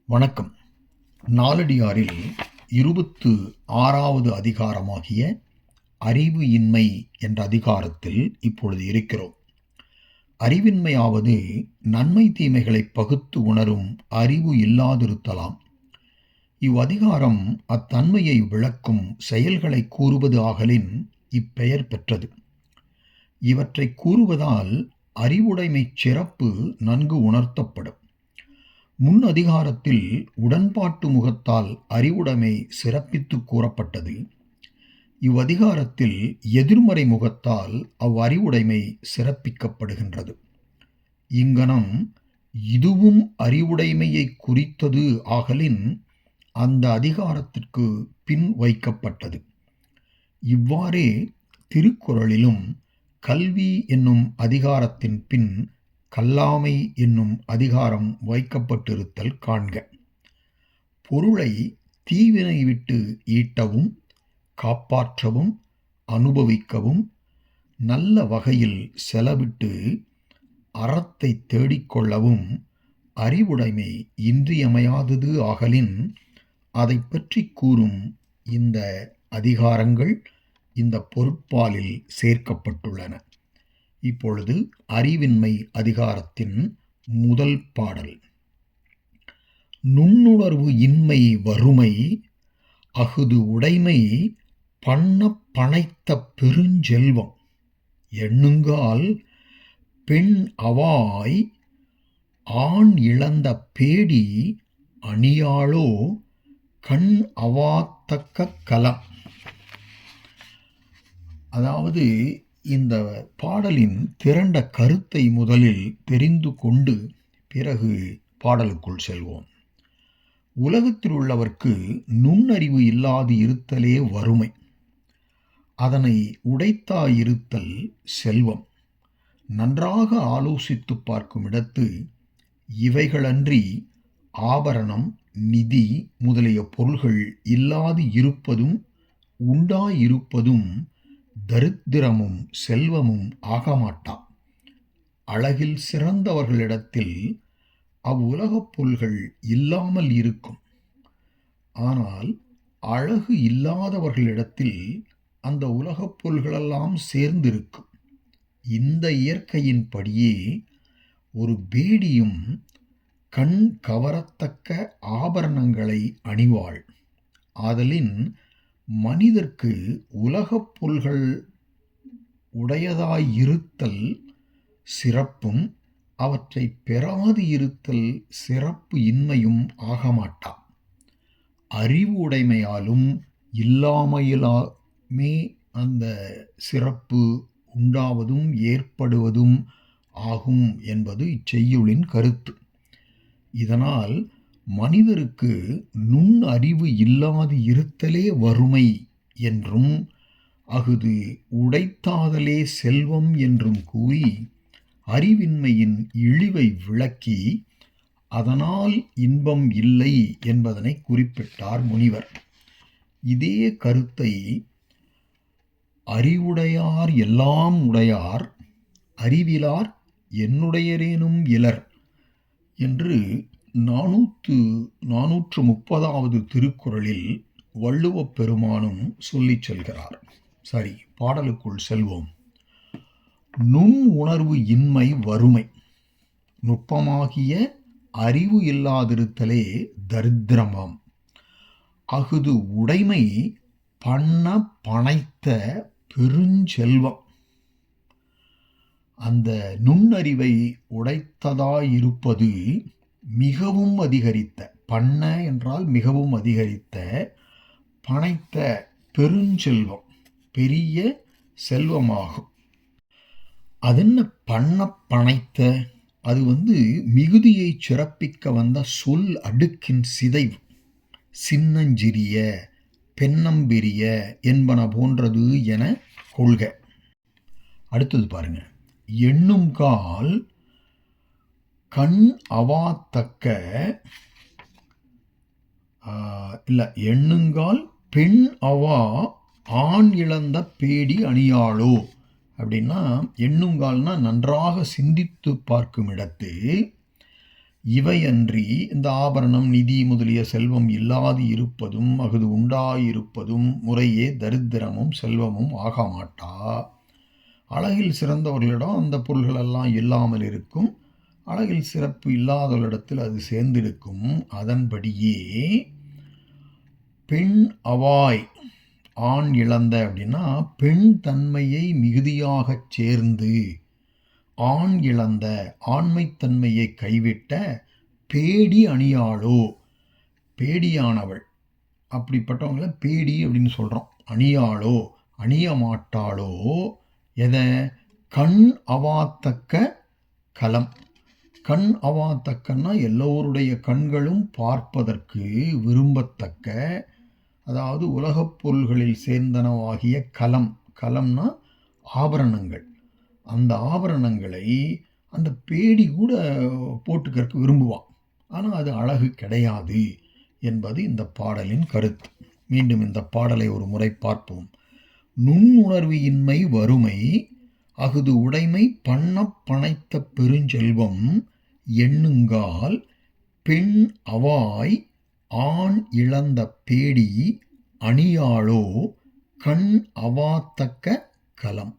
வணக்கம். நாலடியாரில் 26வது அதிகாரமாகிய அறிவு இன்மை என்ற அதிகாரத்தில் இப்பொழுது இருக்கிறோம். அறிவின்மையாவது நன்மை தீமைகளை பகுத்து உணரும் அறிவு இல்லாதிருத்தலாம். இவ்வதிகாரம் அத்தன்மையை விளக்கும் செயல்களை கூறுவது ஆகலின் இப்பெயர் பெற்றது. இவற்றை கூறுவதால் அறிவுடைமை சிறப்பு நன்கு உணர்த்தப்படும். முன் அதிகாரத்தில் உடன்பாட்டு முகத்தால் அறிவுடைமை சிறப்பித்து கூறப்பட்டது. இவ்வதிகாரத்தில் எதிர்மறை முகத்தால் அவ்வறிவுடைமை சிறப்பிக்கப்படுகின்றது. இங்கனம் இதுவும் அறிவுடைமையை குறித்தது ஆகலின் அந்த அதிகாரத்திற்கு பின் வைக்கப்பட்டது. இவ்வாறே திருக்குறளிலும் கல்வி என்னும் அதிகாரத்தின் பின் கல்லாமை என்னும் அதிகாரம் வைக்கப்பட்டிருத்தல் காண்க. பொருளை தீவினை விட்டு ஈட்டவும் காப்பாற்றவும் அனுபவிக்கவும் நல்ல வகையில் செலவிட்டு அறத்தை தேடிக்கொள்ளவும் அறிவுடைமை இன்றியமையாதது ஆகலின் அதை பற்றி கூறும் இந்த அதிகாரங்கள் இந்த பொருட்பாலில் சேர்க்கப்பட்டுள்ளன. இப்பொழுது அறிவின்மை அதிகாரத்தின் முதல் பாடல். நுண்ணுணர்வு இன்மை வறுமை அஃது உடைமை பண்ண பணைத்த பெருஞ்செல்வம் எண்ணுங்கால் பெண் அவாய் ஆண் இழந்த பேடி அணியாளோ கண் அவாத்தக்க கலம். அதாவது இந்த பாடலின் திரண்ட கருத்தை முதலில் தெரிந்து கொண்டு பிறகு பாடலுக்குள் செல்வோம். உலகத்தில் உள்ளவர்க்கு நுண்ணறிவு இல்லாது இருத்தலே வறுமை. அதனை உடைத்தாயிருத்தல் செல்வம். நன்றாக ஆலோசித்து பார்க்கும் இடத்து இவைகளன்றி ஆபரணம் நிதி முதலிய பொருள்கள் இல்லாது இருப்பதும் உண்டாயிருப்பதும் தரித்திரமும் செல்வமும் ஆகமாட்டா. அழகில் சிறந்தவர்களிடத்தில் அவ்வுலகப் பொருள்கள் இல்லாமல் இருக்கும். ஆனால் அழகு இல்லாதவர்களிடத்தில் அந்த உலகப் பொருள்களெல்லாம் சேர்ந்திருக்கும். இந்த இயற்கையின்படியே ஒரு பேடியும் கண் கவரத்தக்க ஆபரணங்களை அணிவாள். ஆதலின் மனிதர்க்கு உலகப் பொருள்கள் உடையதாயிருத்தல் சிறப்பும் அவற்றை பெறாது இருத்தல் சிறப்பு இன்மையும் ஆகமாட்டா. அறிவு உடைமையாலும் இல்லாமையிலுமே அந்த சிறப்பு உண்டாவதும் ஏற்படுவதும் ஆகும் என்பது இச்செய்யுளின் கருத்து. இதனால் மனிதருக்கு நுண் அறிவு இல்லாது இருத்தலே வறுமை என்றும் அஃது உடைத்தாதலே செல்வம் என்றும் கூறி அறிவின்மையின் இழிவை விளக்கி அதனால் இன்பம் இல்லை என்பதனை குறிப்பிட்டார் முனிவர். இதே கருத்தை அறிவுடையார் எல்லாம் உடையார் அறிவிலார் என்னுடையரேனும் இலர் என்று 430வது திருக்குறளில் வள்ளுவப் பெருமானும் சொல்லிச் செல்கிறார். சரி, பாடலுக்குள் செல்வோம். நுண் உணர்வு இன்மை வறுமை. நுட்பமாகிய அறிவு இல்லாதிருத்தலே தரித்திரமாம். அஃது உடைமை பண்ண பணைத்த பெருஞ்செல்வம். அந்த நுண்ணறிவை உடைத்ததாயிருப்பது மிகவும் அதிகரித்த, பண்ண என்றால் மிகவும் அதிகரித்த, பணைத்த பெருஞ்செல்வம் பெரிய செல்வமாகும். அதென்ன பண்ண பணைத்த? அது மிகுதியை சிறப்பிக்க வந்த சொல் அடுக்கின் சிதைவு. சின்னஞ்சிறிய பெண்ணம்பெரிய என்பன போன்றது என கொள்க. அடுத்தது பாருங்க. எண்ணுங்கால் கண் அவாத்தக்க எண்ணுங்கால் பெண் அவா ஆண் இழந்த பேடி அணியாளோ அப்படின்னா, எண்ணுங்கால்னா நன்றாக சிந்தித்து பார்க்கும் இடத்து இவையன்றி இந்த ஆபரணம் நிதி முதலிய செல்வம் இல்லாது இருப்பதும் அஃது உண்டாயிருப்பதும் முறையே தரித்திரமும் செல்வமும் ஆகமாட்டா. அழகில் சிறந்தவர்களிடம் அந்த பொருள்களெல்லாம் இல்லாமல் இருக்கும், அழகில் சிறப்பு இல்லாதவர்களிடத்தில் அது சேர்ந்திருக்கும். அதன்படியே பெண் அவாய் ஆண் இழந்த அப்படின்னா பெண் தன்மையை மிகுதியாகச் சேர்ந்து ஆண் இழந்த ஆண்மைத்தன்மையை கைவிட்ட பேடி அணியாளோ, பேடியானவள், அப்படிப்பட்டவங்கள பேடி அப்படின்னு சொல்கிறோம். அணியாளோ அணிய மாட்டாளோ எதை? கண் அவாத்தக்க கலம். கண் அவாத்தக்கன்னா எல்லோருடைய கண்களும் பார்ப்பதற்கு விரும்பத்தக்க, அதாவது உலகப் பொருள்களில் சேர்ந்தனவாகிய கலம். கலம்னா ஆபரணங்கள். அந்த ஆபரணங்களை அந்த பேடி கூட போட்டுக்கிறதுக்கு விரும்புவான். ஆனால் அது அழகு கிடையாது என்பது இந்த பாடலின் கருத்து. மீண்டும் இந்த பாடலை ஒரு முறை பார்ப்போம். நுண்ணுணர்வு இன்மை வறுமை அஃது உடைமை பண்ண பணைத்த பெருஞ்செல்வம் எண்ணுங்கால் பெண் அவாய் ஆண் இழந்த பேடி அணியாளோ கண் அவாத்தக்க கலம்.